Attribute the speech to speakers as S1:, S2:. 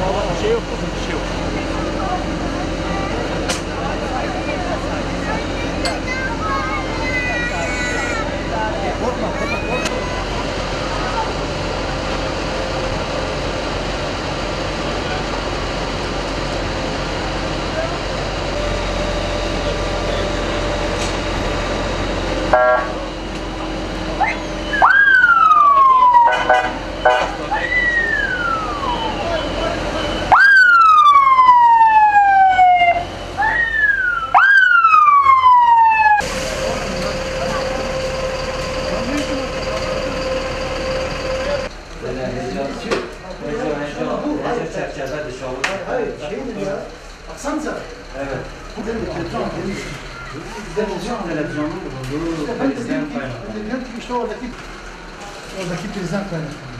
S1: Bir şey yok kızım, bir şey yok. Korkma, korkma, korkma.
S2: Çerçeve dışı olur.
S3: Hayır, şeydir ya. Baksanıza.
S2: Evet.
S3: Bu benim televizyon.
S2: Televizyonun bulunduğu
S3: İşte ben de
S2: prizden
S3: diyorum ki,
S2: kaynaklı.
S3: ben de diyorum ki işte oradaki prizden kaynaklanıyor.